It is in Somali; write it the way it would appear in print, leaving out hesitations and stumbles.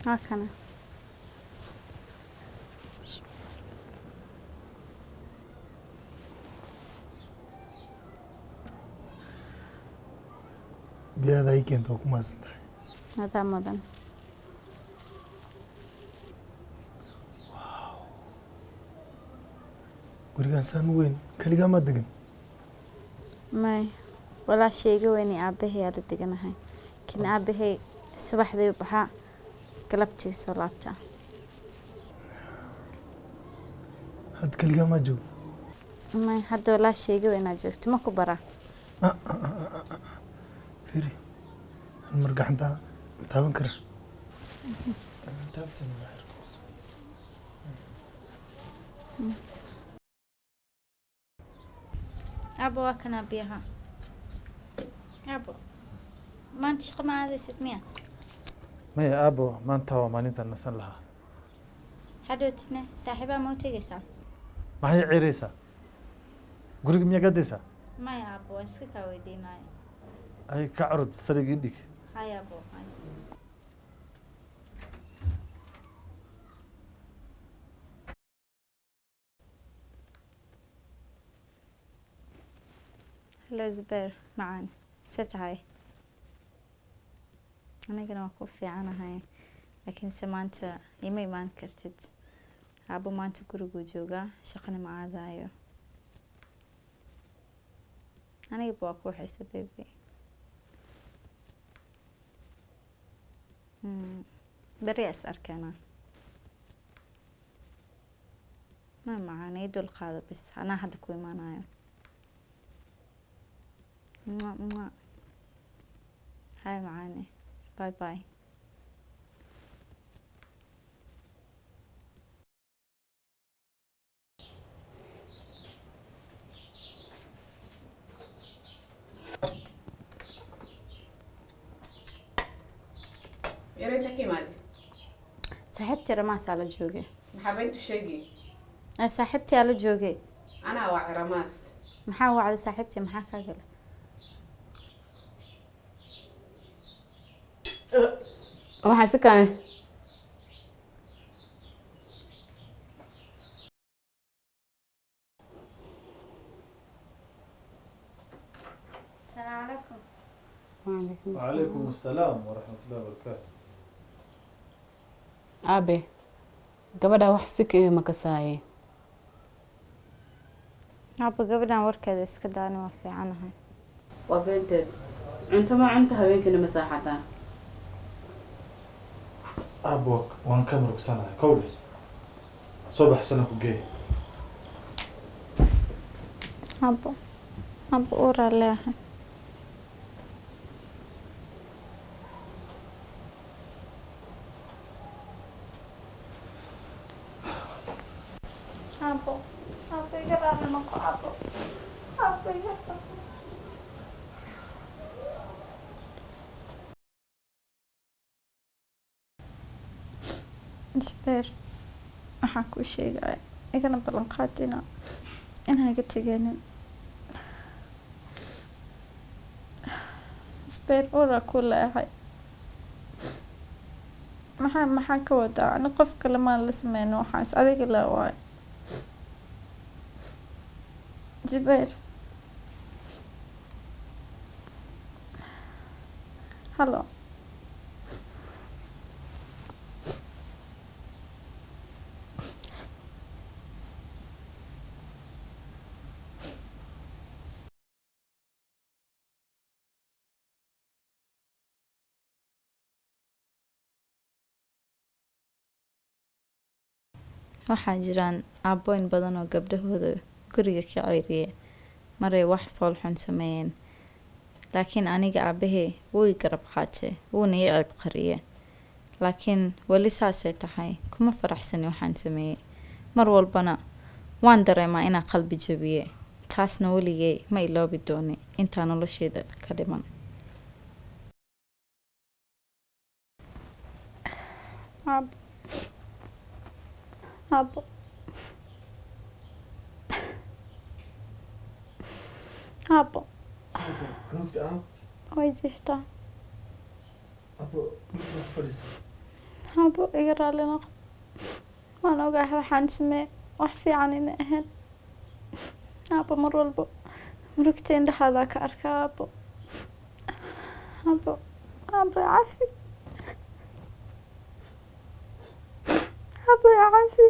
هاكنا بيهذا يمكن توك ما سنتي هذا مدن gurigaan saan u weyn kaligaa ma degan ماي ولا شيء ويني أبيه هذا دقنا هاي كنا أبيه صباح ذي بحا قلبتي صلاتها had kaligaa ma joog ماي حد ولا شيء وين أجوت ما كبره firi hal mar gacantaa ma taaban kara taabtana waa xirkoos أبو أكنا بيها أبو ما أنت شق ما هذا ستمية maya aabo maanta waa maalintaan nasan lahaa حدوتنا صاحبها موتي قصة maxay ciiraysaa guriga miyaa gadaysaa ما يا أبو أسكك ودينا ay ka curud salig ii dhig هاي أبو هاي هلا زبير معانا ست هاي أنا قلنا وقف في عنا هاي لكن سمانت يمي ما انكرتد أبو ما انت قرقو جوغا شقنا مع ذايو أنا يبغى أكو حس بيبي بري أسأل كنا ما معانا يدل قاعدة بس أنا هذا كوي ما نايم ما هاي معاني باي باي يا ريتك مادي صاحبتي رماس على جوجي حبيت شقي صاحبتي على جوجي انا وعي رماس محاوى على صاحبتي محاكا قال waxaa si kane السلام عليكم وعليكم السلام ورحمة الله وبركاته aabe gabadha wax si ka ma kasaaye أبو قبلنا وركد إسكداني وفي عنها waa beenteed cunto ma cunto habeenkina ma saaxataan aabo waan ka murugsanahay kowle soo baxsana ku geey أبو أورا لها أبو يقرأ لنا أبو يقرأ جبير waxaan kuu sheegaya igana ballan qaadina inaan iga tegeenin jbeer uraa ku leehay maxaan ka wadaa ani qof kale maan la sameyno waxaas adiga le waay jbeer hallo waxaa jiraan aabbooyin badan oo gabdhahooda guriga ka ceyriyay maray wax foolxun sameeyeen laakiin aniga aabahey wuu i garab qaatay wuuna ii ceeb qariyay laakiin weli saasay tahay kuma faraxsani waxaan sameeyey mar walbana waan dareemaa inaan qalbi jabiye taasna weligay ma iloobi dooni intaa nolosheeda ka dhiman أبو أبو anugta aab ويجيفتا abo فريس aabbo iga raalli noqo waan ogahay waxaan sameey wax fiican ina ahayn aabbo mar walbo murugta indhaxaadaa ka arkaa aabbo aabbo aabbo cafi aabbo cafi